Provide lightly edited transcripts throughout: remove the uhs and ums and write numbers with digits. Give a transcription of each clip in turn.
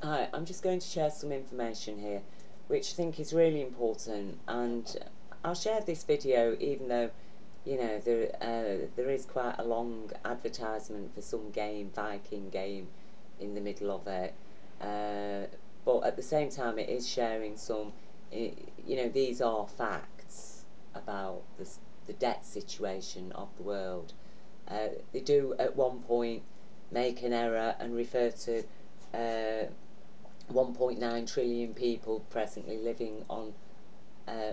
Hi, I'm just going to share some information here which I think is really important, and I'll share this video even though there is quite a long advertisement for some game, Viking game, in the middle of it, but at the same time it is sharing some, these are facts about the debt situation of the world. They do at one point make an error and refer to 1.9 trillion people presently living on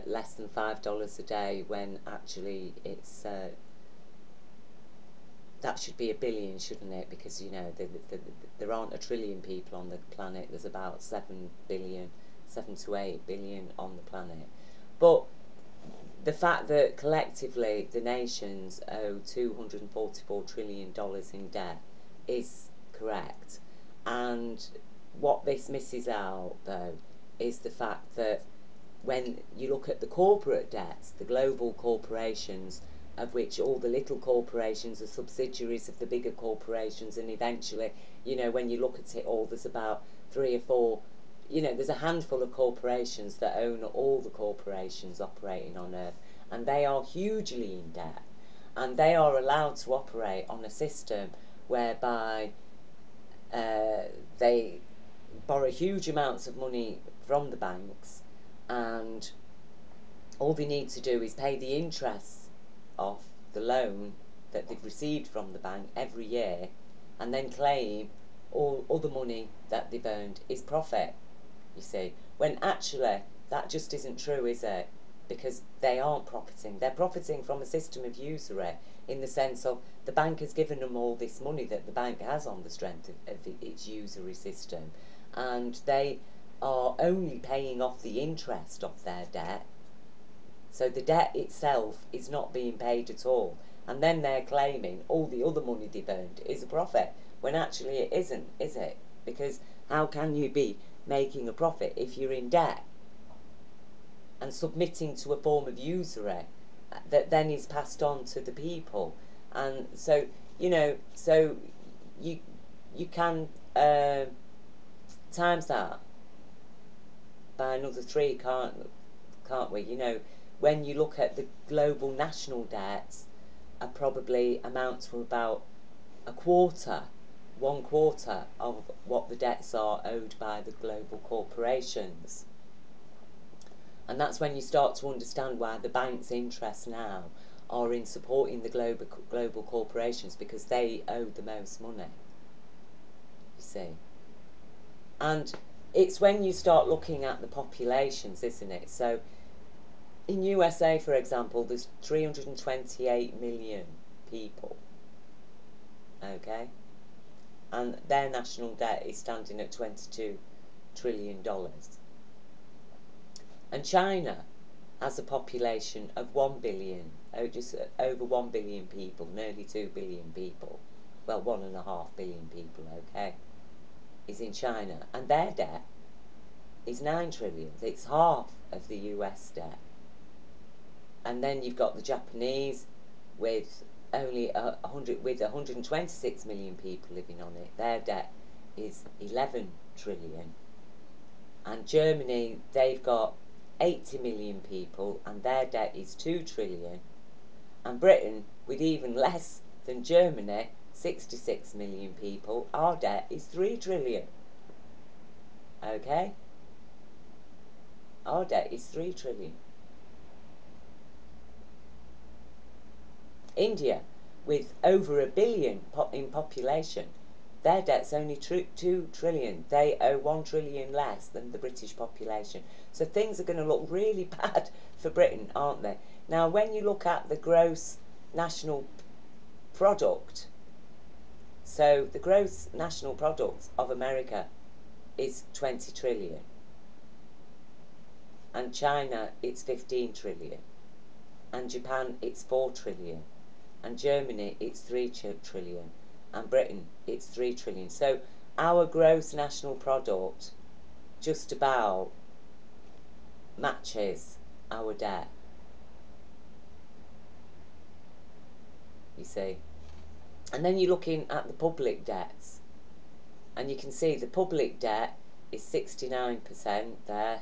less than $5 a day, when actually it's that should be a billion, shouldn't it? Because there aren't a trillion people on the planet. There's about 7 to 8 billion on the planet. But the fact that collectively the nations owe $244 trillion in debt is correct. And what this misses out, though, is the fact that when you look at the corporate debts, the global corporations, of which all the little corporations are subsidiaries of the bigger corporations, and eventually, when you look at it all, there's about 3 or 4, there's a handful of corporations that own all the corporations operating on Earth, and they are hugely in debt, and they are allowed to operate on a system whereby they borrow huge amounts of money from the banks, and all they need to do is pay the interest off the loan that they've received from the bank every year, and then claim all other money that they've earned is profit, you see, when actually that just isn't true, is it? Because they aren't profiting. They're profiting from a system of usury, in the sense of the bank has given them all this money that the bank has on the strength of its usury system, and they are only paying off the interest of their debt. So the debt itself is not being paid at all, and then they're claiming all the other money they've earned is a profit, when actually it isn't, is it? Because how can you be making a profit if you're in debt and submitting to a form of usury that then is passed on to the people? And so so you can times that by another 3, can't we? When you look at the global national debts, are probably amount to about a quarter, 1/4 of what the debts are owed by the global corporations. And that's when you start to understand why the bank's interests now are in supporting the global corporations, because they owe the most money, you see. And it's when you start looking at the populations, isn't it? So in USA, for example, there's 328 million people, okay? And their national debt is standing at $22 trillion. And China has a population of 1 billion, just over 1 billion people, nearly 2 billion people, well, 1.5 billion people, okay, is in China, and their debt is 9 trillion. It's half of the US debt. And then you've got the Japanese with only 126 million people living on it. Their debt is 11 trillion. And Germany, they've got 80 million people, and their debt is 2 trillion. And Britain, with even less than Germany, 66 million people, our debt is 3 trillion. Okay? Our debt is 3 trillion. India, with over 1 billion in population, their debt's only 2 trillion. They owe 1 trillion less than the British population. So things are going to look really bad for Britain, aren't they? Now, when you look at the gross national product, so the gross national product of America is 20 trillion. And China, it's 15 trillion. And Japan, it's 4 trillion. And Germany, it's 3 trillion. And Britain, it's 3 trillion. So our gross national product just about matches our debt, you see. And then you're looking at the public debts, and you can see the public debt is 69% there,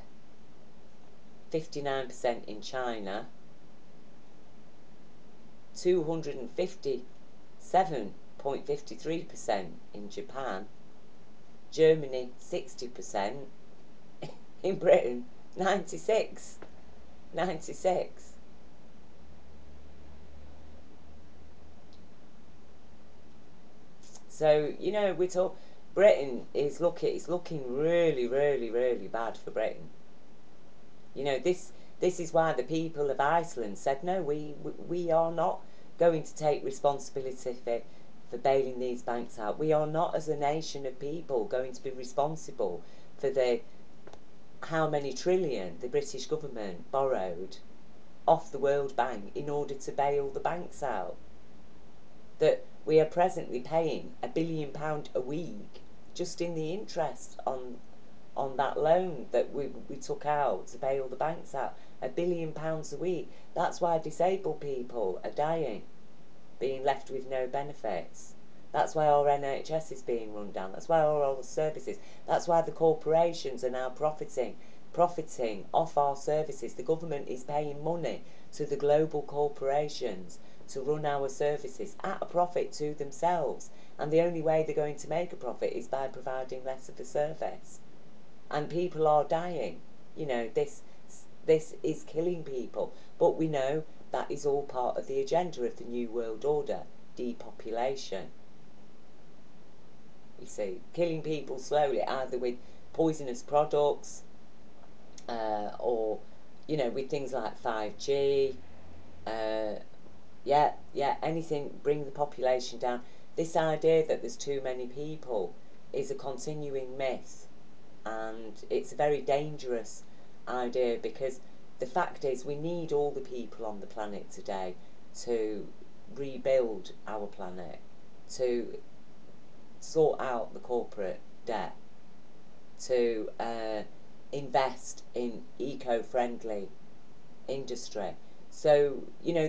59% in China, 257.53% in Japan, Germany 60%, in Britain 96. So, you know, Britain is looking really, really, really bad for Britain. You know, this is why the people of Iceland said, no, we are not going to take responsibility for bailing these banks out. We are not, as a nation of people, going to be responsible for the how many trillion the British government borrowed off the World Bank in order to bail the banks out. That we are presently paying £1 billion a week just in the interest on that loan that we took out to bail the banks out. £1 billion a week. That's why disabled people are dying, being left with no benefits. That's why our NHS is being run down. That's why all our services. That's why the corporations are now profiting off our services. The government is paying money to the global corporations to run our services at a profit to themselves. And the only way they're going to make a profit is by providing less of a service. And people are dying. You know, this is killing people. But we know that is all part of the agenda of the New World Order, depopulation. You see, killing people slowly, either with poisonous products or, you know, with things like 5G. Anything, bring the population down. This idea that there's too many people is a continuing myth, and it's a very dangerous idea, because the fact is we need all the people on the planet today to rebuild our planet, to sort out the corporate debt, to invest in eco-friendly industry. So, you know,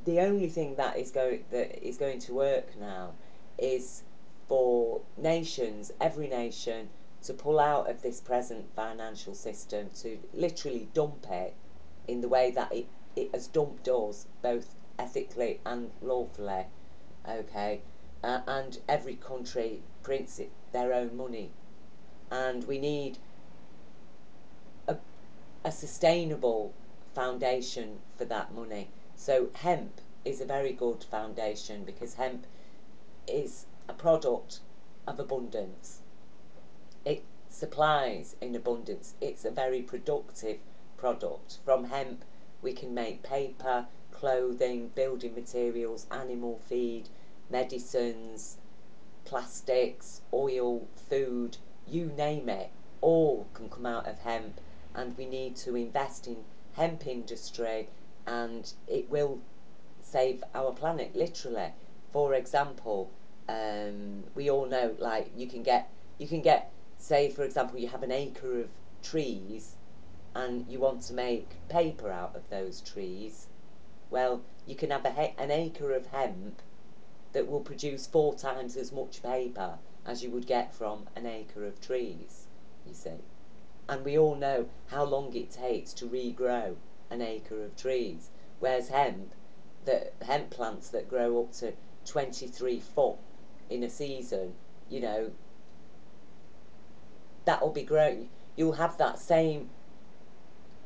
the only thing that is going to work now is for nations, every nation, to pull out of this present financial system, to literally dump it in the way that it has dumped us, both ethically and lawfully, okay? And every country prints their own money. And we need a sustainable foundation for that money. So hemp is a very good foundation, because hemp is a product of abundance. It supplies in abundance. It's a very productive product. From hemp we can make paper, clothing, building materials, animal feed, medicines, plastics, oil, food, you name it, all can come out of hemp. And we need to invest in hemp industry, and it will save our planet, literally. For example, we all know, like, you can get, say, for example, you have an acre of trees and you want to make paper out of those trees. Well, you can have an acre of hemp that will produce 4 times as much paper as you would get from an acre of trees, you see. And we all know how long it takes to regrow an acre of trees. Whereas hemp plants that grow up to 23 foot in a season, you know, that'll be grown. You'll have that same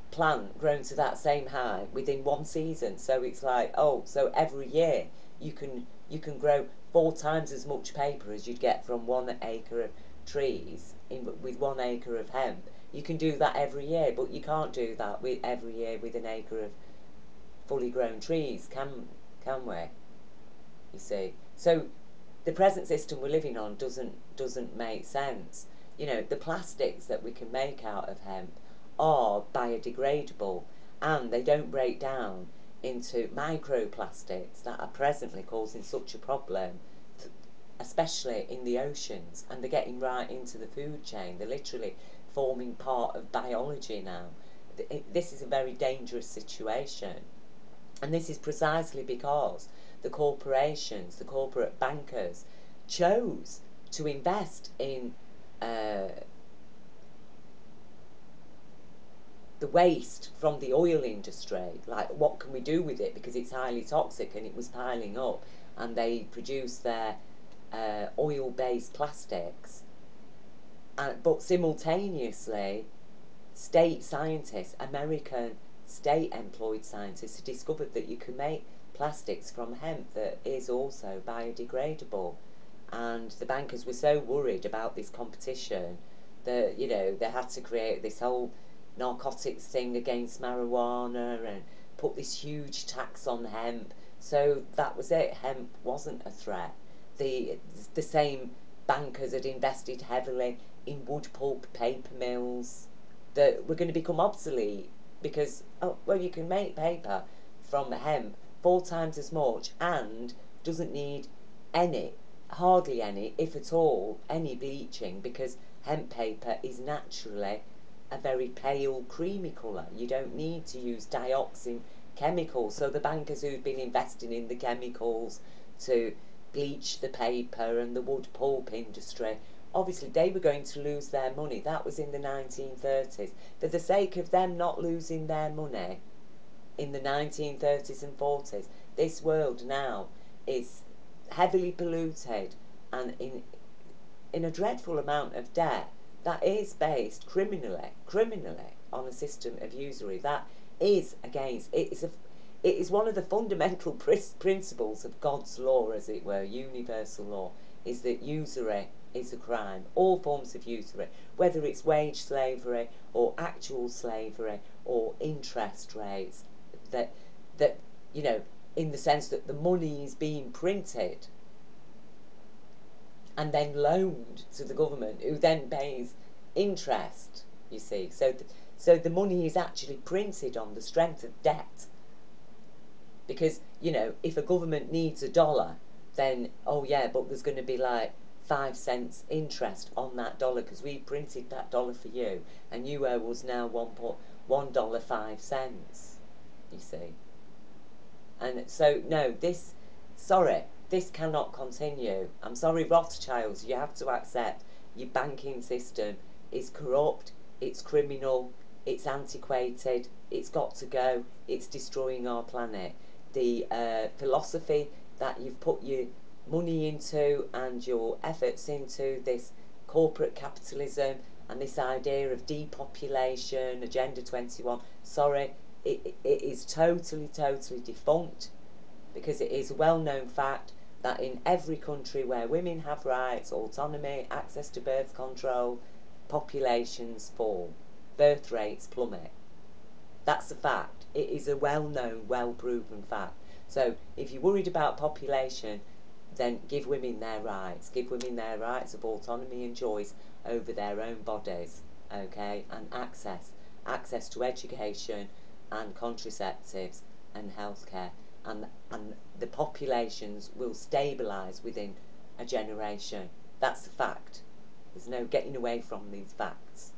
plant grown to that same height within 1 season. So it's like, oh, so every year you can grow 4 times as much paper as you'd get from 1 acre of trees with 1 acre of hemp. You can do that every year, but you can't do that every year with an acre of fully grown trees, can we? You see, so the present system we're living on doesn't make sense. You know, the plastics that we can make out of hemp are biodegradable, and they don't break down into microplastics that are presently causing such a problem, especially in the oceans, and they're getting right into the food chain. They're literally forming part of biology now. This is a very dangerous situation, and this is precisely because the corporations, the corporate bankers, chose to invest in the waste from the oil industry, like what can we do with it, because it's highly toxic and it was piling up, and they produced their oil-based plastics. But simultaneously, state scientists, American state-employed scientists, have discovered that you can make plastics from hemp that is also biodegradable. And the bankers were so worried about this competition that, you know, they had to create this whole narcotics thing against marijuana and put this huge tax on hemp. So that was it. Hemp wasn't a threat. The same bankers had invested heavily in wood pulp paper mills that were going to become obsolete because, oh, well, you can make paper from hemp 4 times as much and doesn't need any, hardly any, if at all, any bleaching, because hemp paper is naturally a very pale, creamy colour. You don't need to use dioxin chemicals. So the bankers who've been investing in the chemicals to bleach the paper and the wood pulp industry, obviously they were going to lose their money. That was in the 1930s. For the sake of them not losing their money in the 1930s and 40s, this world now is heavily polluted and in a dreadful amount of debt that is based criminally on a system of usury. That is against, it is one of the fundamental principles of God's law, as it were, universal law, is that usury is a crime. All forms of usury, whether it's wage slavery or actual slavery or interest rates, that you know, in the sense that the money is being printed and then loaned to the government, who then pays interest. You see, so the money is actually printed on the strength of debt. Because, you know, if a government needs $1, then, oh yeah, but there's going to be like 5 cents interest on that dollar because we printed that dollar for you, and you owe us now $1.05. You see. And so, no, this cannot continue. I'm sorry, Rothschilds, you have to accept your banking system is corrupt, it's criminal, it's antiquated, it's got to go, it's destroying our planet. The philosophy that you've put your money into and your efforts into, this corporate capitalism and this idea of depopulation, Agenda 21, sorry, it is totally defunct, because it is a well-known fact that in every country where women have rights, autonomy, access to birth control, populations fall, birth rates plummet. That's a fact. It is a well-known, well-proven fact. So if you're worried about population, then give women their rights. Give women their rights of autonomy and choice over their own bodies, okay? And access to education and contraceptives and healthcare. And the populations will stabilise within a generation. That's a fact. There's no getting away from these facts.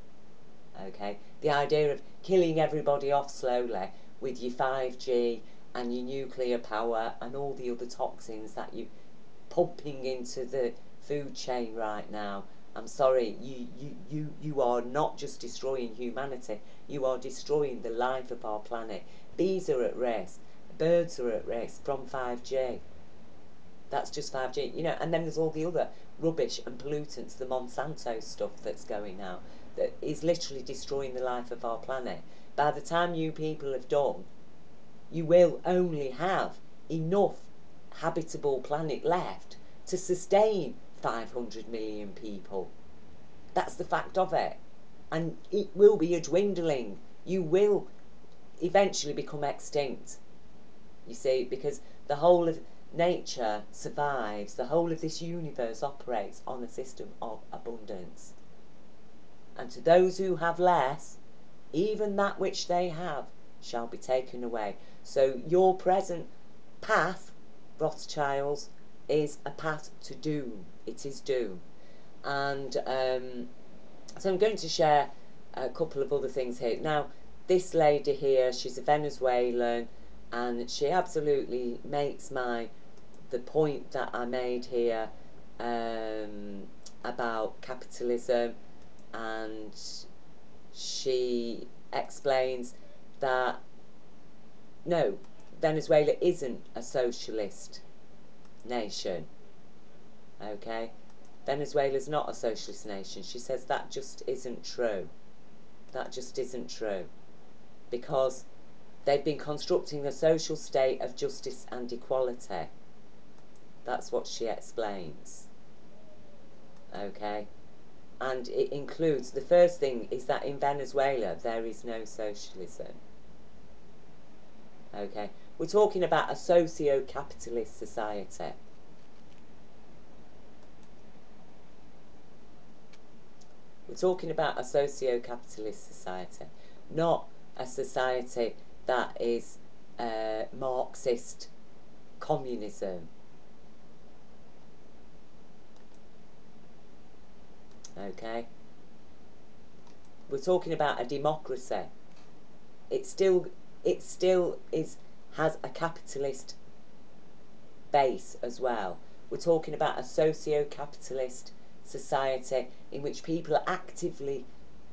Okay, the idea of killing everybody off slowly with your 5G and your nuclear power and all the other toxins that you're pumping into the food chain right now. I'm sorry, you are not just destroying humanity, you are destroying the life of our planet. Bees are at risk, birds are at risk from 5G. That's just 5G, you know, and then there's all the other rubbish and pollutants, the Monsanto stuff that's going out, that is literally destroying the life of our planet. By the time you people have done, you will only have enough habitable planet left to sustain 500 million people. That's the fact of it. And it will be a dwindling. You will eventually become extinct. You see, because the whole of nature survives, the whole of this universe operates on a system of abundance. And to those who have less, even that which they have shall be taken away. So your present path, Rothschilds, is a path to doom. It is doom. And so I'm going to share a couple of other things here. Now, this lady here, she's a Venezuelan, and she absolutely makes the point that I made here about capitalism, and she explains that no, Venezuela isn't a socialist nation. Okay? Venezuela's not a socialist nation. She says that just isn't true. That just isn't true. Because they've been constructing a social state of justice and equality. That's what she explains. Okay? And it includes, the first thing is that in Venezuela there is no socialism. Okay? We're talking about a socio-capitalist society. We're talking about a socio-capitalist society, not a society that is Marxist communism. Okay? We're talking about a democracy. It still has a capitalist base as well. We're talking about a socio-capitalist society in which people actively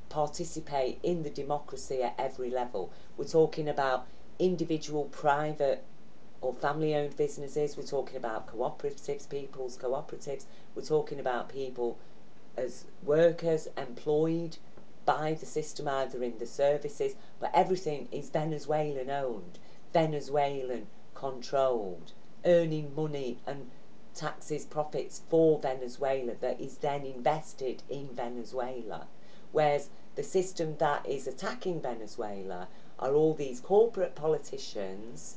participate in the democracy at every level. We're talking about individual, private or family-owned businesses. We're talking about cooperatives, people's cooperatives. We're talking about people as workers employed by the system, either in the services, but everything is Venezuelan owned, Venezuelan controlled, earning money and taxes, profits for Venezuela that is then invested in Venezuela. Whereas the system that is attacking Venezuela are all these corporate politicians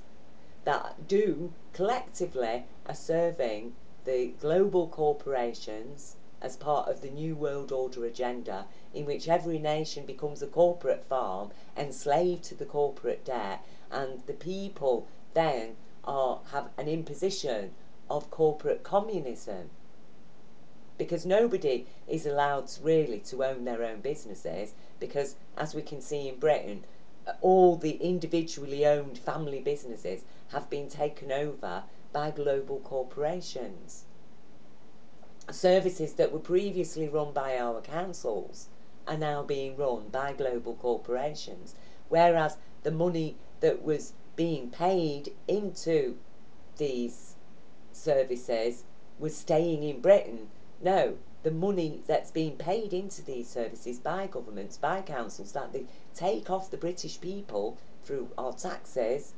that do collectively are serving the global corporations as part of the New World Order agenda, in which every nation becomes a corporate farm, enslaved to the corporate debt, and the people then have an imposition of corporate communism. Because nobody is allowed really to own their own businesses, because as we can see in Britain, all the individually owned family businesses have been taken over by global corporations. Services that were previously run by our councils are now being run by global corporations, whereas the money that was being paid into these services was staying in Britain. No, the money that's being paid into these services by governments, by councils, that they take off the British people through our taxes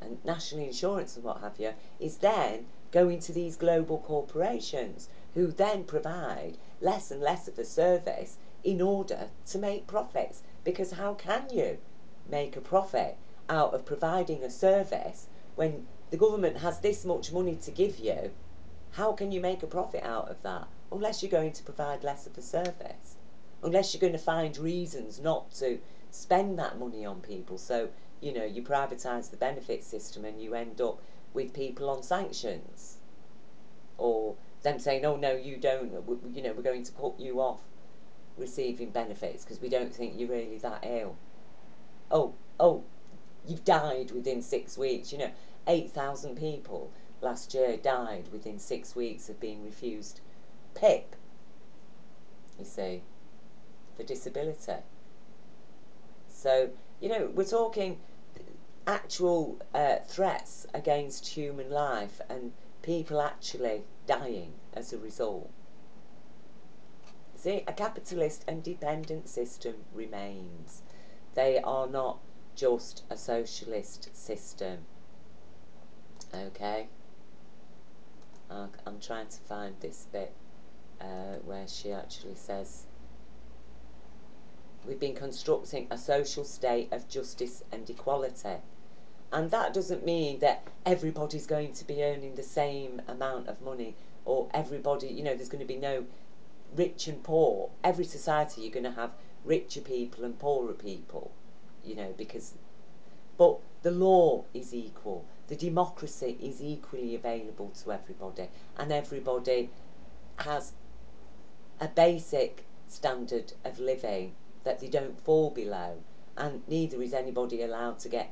and national insurance and what have you, is then going to these global corporations who then provide less and less of a service in order to make profits. Because how can you make a profit out of providing a service when the government has this much money to give you? How can you make a profit out of that? Unless you're going to provide less of a service. Unless you're going to find reasons not to spend that money on people. So, you know, you privatise the benefit system and you end up with people on sanctions. Or them saying, oh no, you don't, you know, we're going to cut you off receiving benefits because we don't think you're really that ill. Oh, you've died within 6 weeks. You know, 8,000 people last year died within 6 weeks of being refused PIP, you see, for disability. So, you know, we're talking actual threats against human life and people actually dying as a result. See, a capitalist and dependent system remains. They are not just a socialist system. Okay? I'm trying to find this bit where she actually says, we've been constructing a social state of justice and equality. And that doesn't mean that everybody's going to be earning the same amount of money, or everybody, you know, there's going to be no rich and poor. Every society you're going to have richer people and poorer people, you know, because, but the law is equal. The democracy is equally available to everybody, and everybody has a basic standard of living that they don't fall below, and neither is anybody allowed to get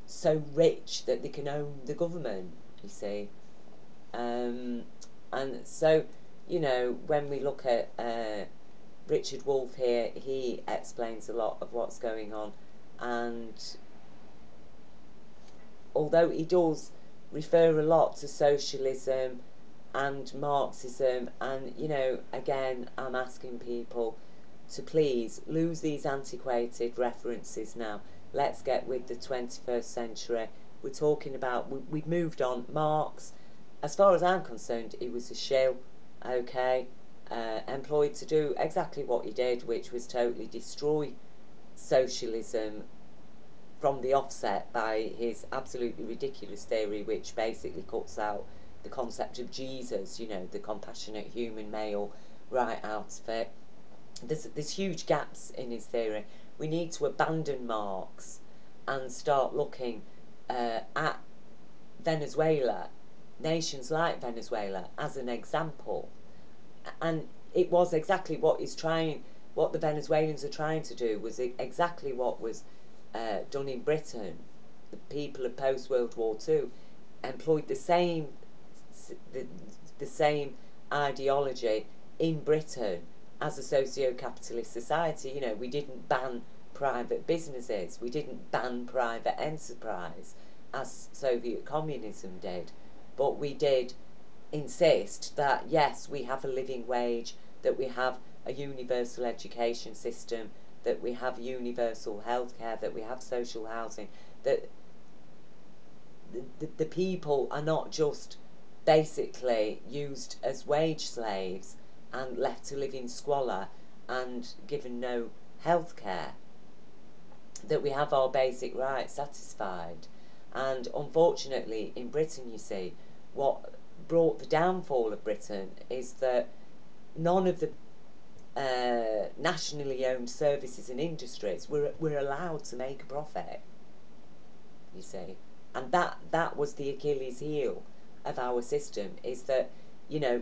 so rich that they can own the government, you see. And so, you know, when we look at Richard Wolff here, he explains a lot of what's going on, and although he does refer a lot to socialism and Marxism, and again, I'm asking people to please lose these antiquated references now. Let's get with the 21st century. We're talking about, we've moved on. Marx, as far as I'm concerned, he was a shill, okay? Employed to do exactly what he did, which was totally destroy socialism from the offset by his absolutely ridiculous theory, which basically cuts out the concept of Jesus, the compassionate human male, right out of it. There's huge gaps in his theory. We need to abandon Marx and start looking at Venezuela, nations like Venezuela, as an example. And it was exactly what the Venezuelans are trying to do was exactly what was done in Britain. The people of post-World War II employed the same ideology in Britain as a socio-capitalist society. We didn't ban private businesses, we didn't ban private enterprise as Soviet communism did, but we did insist that yes, we have a living wage, that we have a universal education system, that we have universal healthcare, that we have social housing, that the people are not just basically used as wage slaves and left to live in squalor and given no healthcare, that we have our basic rights satisfied. And unfortunately in Britain, you see, what brought the downfall of Britain is that none of the nationally owned services and industries were allowed to make a profit, you see. And that was the Achilles heel of our system, is that,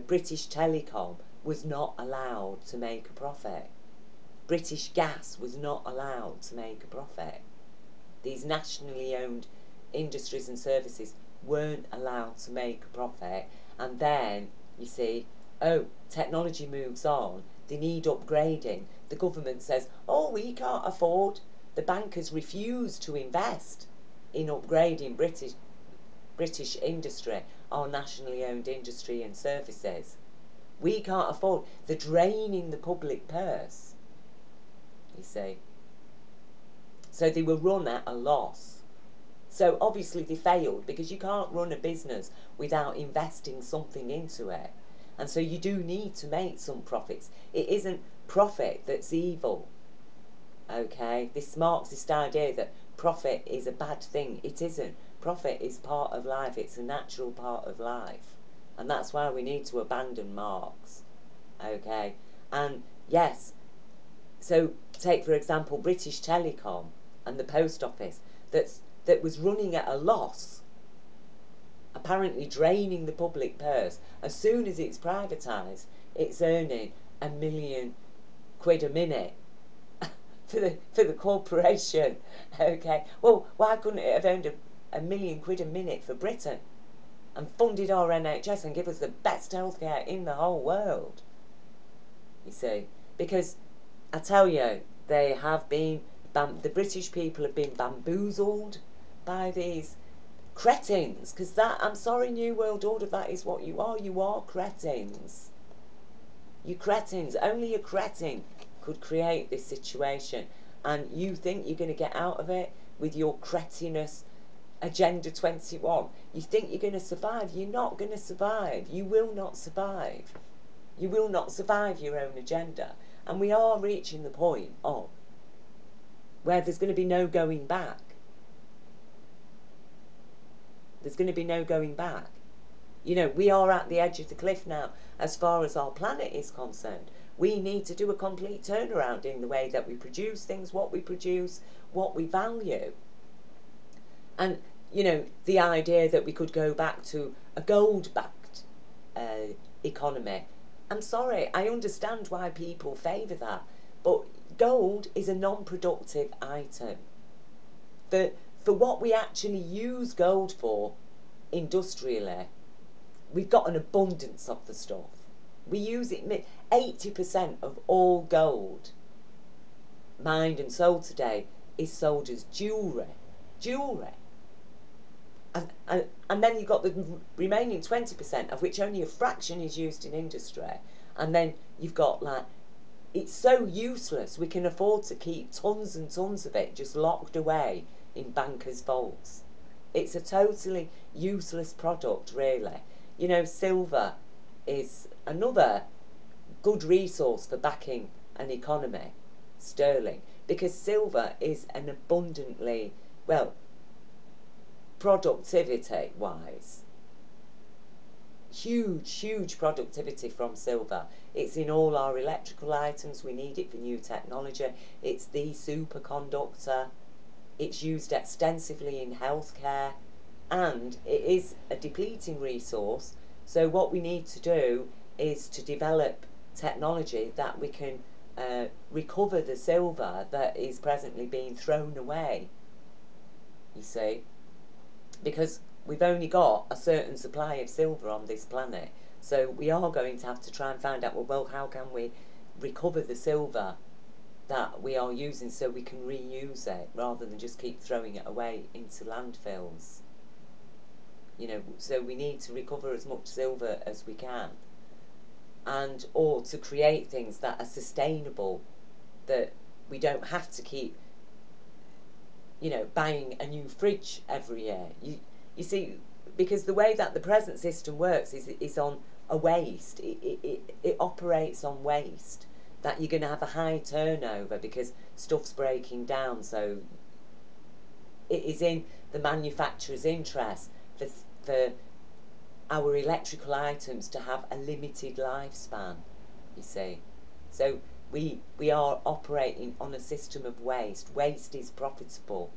British Telecom was not allowed to make a profit. British Gas was not allowed to make a profit. These nationally owned industries and services weren't allowed to make a profit. And then, you see, technology moves on, they need upgrading. The government says, we can't afford. The bankers refuse to invest in upgrading British industry, our nationally owned industry and services. We can't afford. They're draining the public purse, you see. So they were run at a loss. So obviously they failed, because you can't run a business without investing something into it. And so you do need to make some profits. It isn't profit that's evil, okay? This Marxist idea that profit is a bad thing, it isn't. Profit is part of life, it's a natural part of life. And that's why we need to abandon Marx, okay? And yes, so take for example British Telecom and the post office that was running at a loss, apparently draining the public purse. As soon as it's privatised, it's earning £1 million a minute for the corporation. Okay, well, why couldn't it have earned £1 million a minute for Britain and funded our NHS and give us the best healthcare in the whole world? You see, because I tell you, they have been, the British people have been bamboozled by these cretins, because I'm sorry, New World Order, that is what you are cretins. You cretins, only a cretin could create this situation, and you think you're going to get out of it with your cretinous Agenda 21. You think you're going to survive. You're not going to survive. You will not survive. You will not survive your own agenda. And we are reaching the point where there's going to be no going back. There's going to be no going back. We are at the edge of the cliff now as far as our planet is concerned. We need to do a complete turnaround in the way that we produce things, what we produce, what we value. And, the idea that we could go back to a gold-backed economy. I'm sorry, I understand why people favour that, but gold is a non-productive item. For what we actually use gold for industrially, we've got an abundance of the stuff. We use it. 80% of all gold mined and sold today is sold as jewellery. Jewellery. And then you've got the remaining 20%, of which only a fraction is used in industry. And then you've got, like, it's so useless. We can afford to keep tons and tons of it just locked away in bankers' vaults. It's a totally useless product, really. You know, silver is another good resource for backing an economy, sterling, because silver is an abundantly, well, productivity wise, huge productivity from silver. It's in all our electrical items. We need it for new technology. It's the superconductor. It's used extensively in healthcare, and it is a depleting resource. So what we need to do is to develop technology that we can recover the silver that is presently being thrown away, you see, because we've only got a certain supply of silver on this planet. So we are going to have to try and find out, well, how can we recover the silver that we are using so we can reuse it rather than just keep throwing it away into landfills. You know, so we need to recover as much silver as we can, and or to create things that are sustainable, that we don't have to keep, you know, buying a new fridge every year. You see, because the way that the present system works is on a waste. It operates on waste, that you're going to have a high turnover because stuff's breaking down. So it is in the manufacturer's interest for our electrical items to have a limited lifespan, you see. So we are operating on a system of waste. Waste is profitable.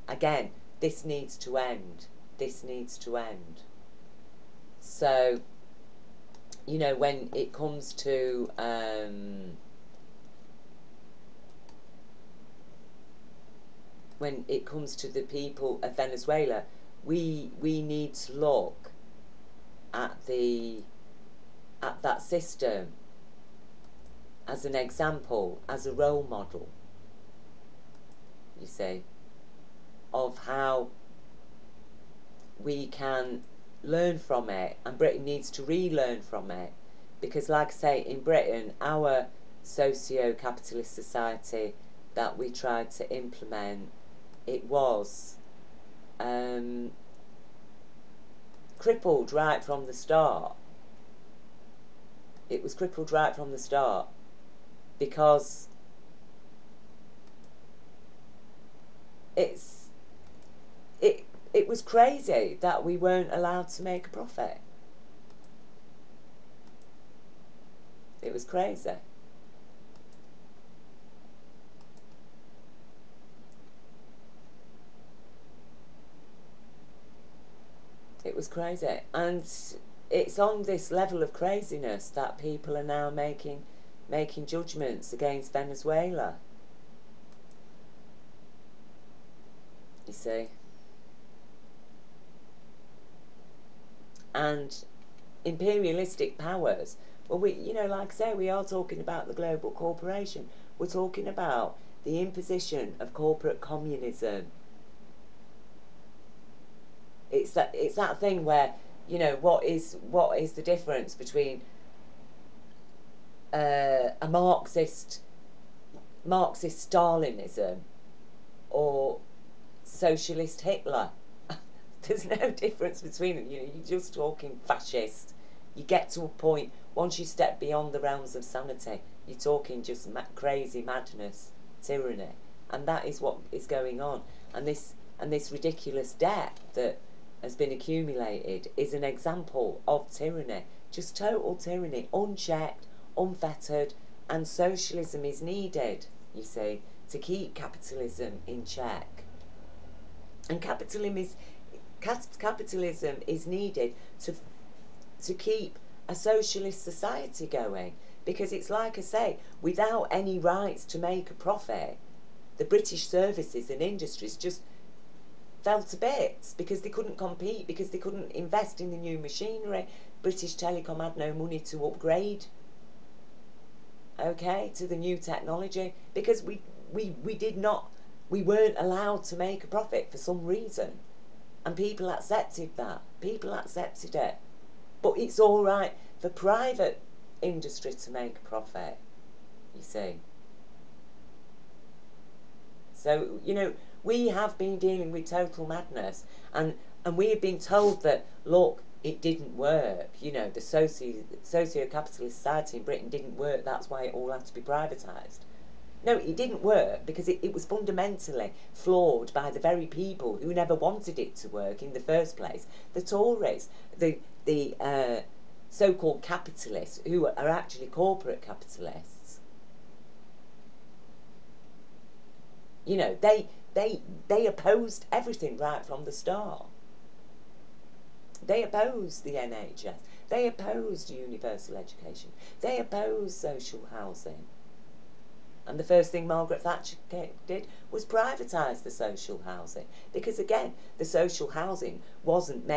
Again, this needs to end. This needs to end. So, you know, when it comes to the people of Venezuela, we need to look at that system as an example, as a role model, you see, of how we can learn from it, and Britain needs to relearn from it, because, like I say, in Britain, our socio-capitalist society that we tried to implement, it was crippled right from the start. It was crippled right from the start because it was crazy that we weren't allowed to make a profit. It was crazy. It was crazy. And it's on this level of craziness that people are now making judgments against Venezuela. You see? And imperialistic powers, well, we, you know, like I say, we are talking about the global corporation. We're talking about the imposition of corporate communism. It's that thing where, you know, what is the difference between a Marxist Stalinism or socialist Hitler? There's no difference between them. You know, you're just talking fascist. You get to a point, once you step beyond the realms of sanity, you're talking just crazy madness, tyranny, and that is what is going on. And this ridiculous debt that has been accumulated is an example of tyranny, just total tyranny, unchecked, unfettered, and socialism is needed, you see, to keep capitalism in check. And capitalism is needed to keep a socialist society going, because it's like I say, without any rights to make a profit, the British services and industries just fell to bits because they couldn't compete, because they couldn't invest in the new machinery. British Telecom had no money to upgrade, okay, to the new technology, because we weren't allowed to make a profit for some reason. And people accepted that. People accepted it. But it's all right for private industry to make a profit, you see. So, we have been dealing with total madness, and we have been told that, look, it didn't work. The socio-capitalist society in Britain didn't work, that's why it all had to be privatised. No, it didn't work because it was fundamentally flawed by the very people who never wanted it to work in the first place. The Tories, the so-called capitalists, who are actually corporate capitalists. They opposed everything right from the start. They opposed the NHS. They opposed universal education. They opposed social housing. And the first thing Margaret Thatcher did was privatise the social housing, because again, the social housing wasn't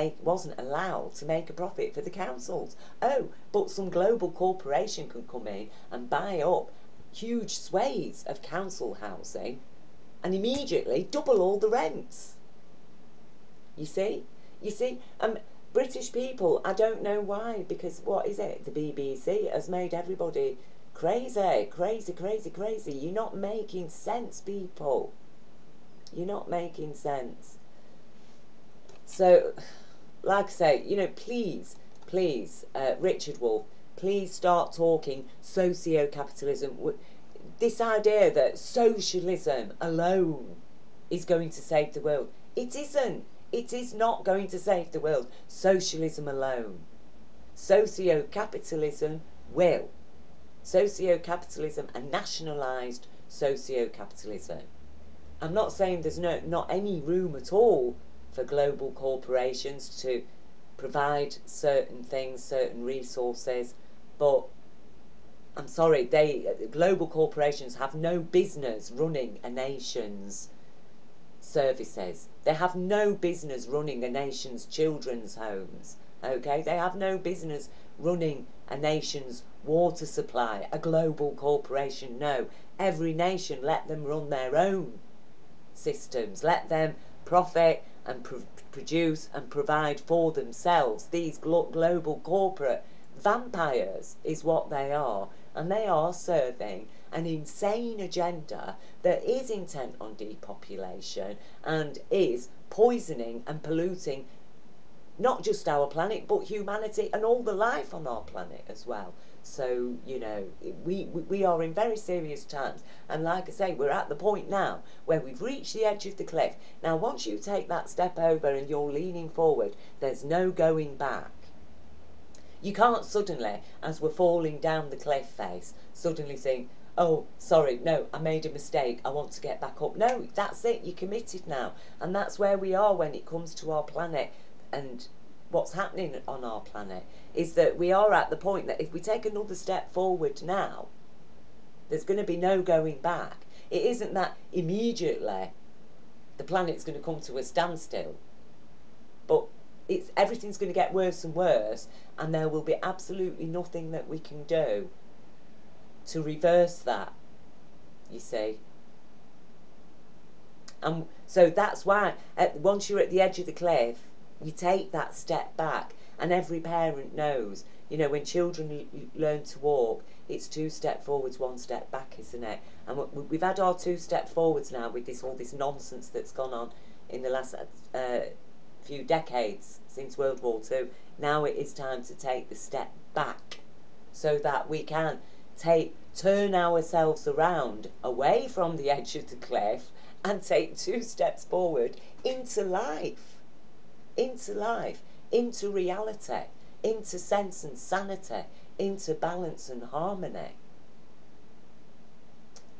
allowed to make a profit for the councils. Oh, but some global corporation could come in and buy up huge swathes of council housing and immediately double all the rents. You see? British people, I don't know why, because what is it? The BBC has made everybody crazy, crazy, crazy, crazy. You're not making sense, people. You're not making sense. So, like I say, please, Richard Wolff, please start talking socio-capitalism. This idea that socialism alone is going to save the world. It isn't. It is not going to save the world. Socialism alone. Socio-capitalism will. Socio-capitalism and nationalised socio-capitalism. I'm not saying there's not any room at all for global corporations to provide certain things, certain resources, but I'm sorry, global corporations have no business running a nation's services. They have no business running a nation's children's homes. Okay, they have no business running a nation's water supply. A global corporation, no. Every nation, let them run their own systems. Let them profit and produce and provide for themselves. These global corporate vampires is what they are, and they are serving an insane agenda that is intent on depopulation and is poisoning and polluting not just our planet but humanity and all the life on our planet as well. So, we are in very serious times, and like I say, we're at the point now where we've reached the edge of the cliff. Now, once you take that step over and you're leaning forward, there's no going back. You can't suddenly, as we're falling down the cliff face, suddenly think, oh, sorry, no, I made a mistake, I want to get back up. No, that's it, you're committed now. And that's where we are when it comes to our planet and what's happening on our planet, is that we are at the point that if we take another step forward now, there's going to be no going back. It isn't that immediately the planet's going to come to a standstill, but everything's going to get worse and worse, and there will be absolutely nothing that we can do to reverse that, you see. And so that's why once you're at the edge of the cliff, you take that step back, and every parent knows, when children learn to walk, it's 2 steps forwards, 1 step back, isn't it? And we've had our 2 steps forwards now with all this nonsense that's gone on in the last few decades since World War II. Now it is time to take the step back so that we can turn ourselves around away from the edge of the cliff and take 2 steps forward into life, into reality, into sense and sanity, into balance and harmony.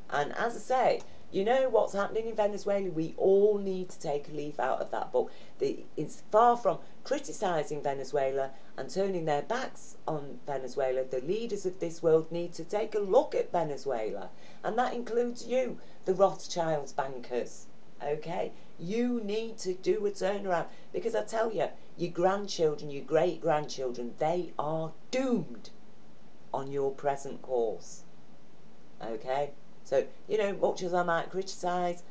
And as I say, what's happening in Venezuela, we all need to take a leaf out of that book. It's far from criticising Venezuela and turning their backs on Venezuela. The leaders of this world need to take a look at Venezuela. And that includes you, the Rothschilds bankers. Okay? You need to do a turnaround, because I tell you, your grandchildren, your great grandchildren, they are doomed on your present course. Okay? So, much as I might criticise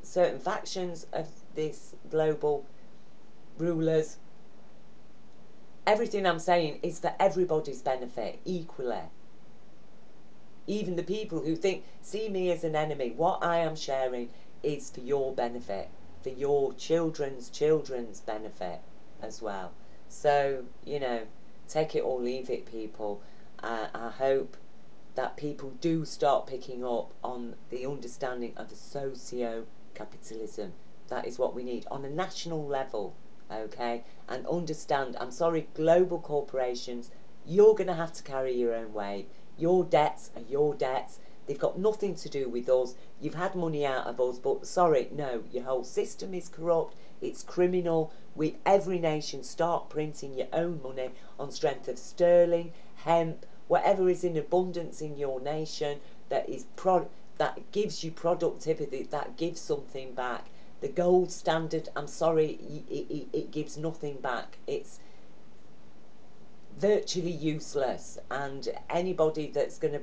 certain factions of this global rulers, everything I'm saying is for everybody's benefit equally. Even the people who see me as an enemy, what I am sharing is for your benefit, for your children's benefit as well. So, take it or leave it, people. I hope that people do start picking up on the understanding of the socio-capitalism. That is what we need on a national level, okay? And understand, I'm sorry, global corporations, you're going to have to carry your own weight. Your debts are your debts. They've got nothing to do with us. You've had money out of us, but sorry, no, your whole system is corrupt. It's criminal. Every nation, start printing your own money on strength of sterling, hemp, whatever is in abundance in your nation that that gives you productivity, that gives something back. The gold standard, I'm sorry, it gives nothing back. It's virtually useless, and anybody that's going to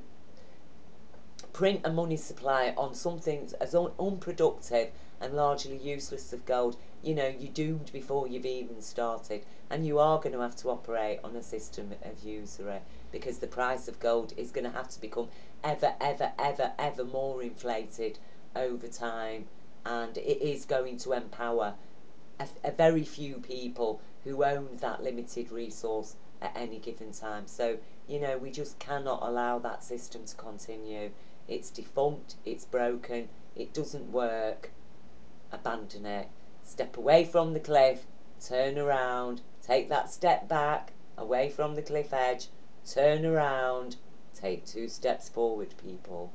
print a money supply on something as unproductive and largely useless of gold, you're doomed before you've even started. And you are going to have to operate on a system of usury, because the price of gold is going to have to become ever, ever, ever, ever more inflated over time. And it is going to empower a very few people who own that limited resource at any given time. So, we just cannot allow that system to continue. It's defunct, it's broken, it doesn't work. Abandon it. Step away from the cliff, turn around, take that step back, away from the cliff edge, turn around, take 2 steps forward, people.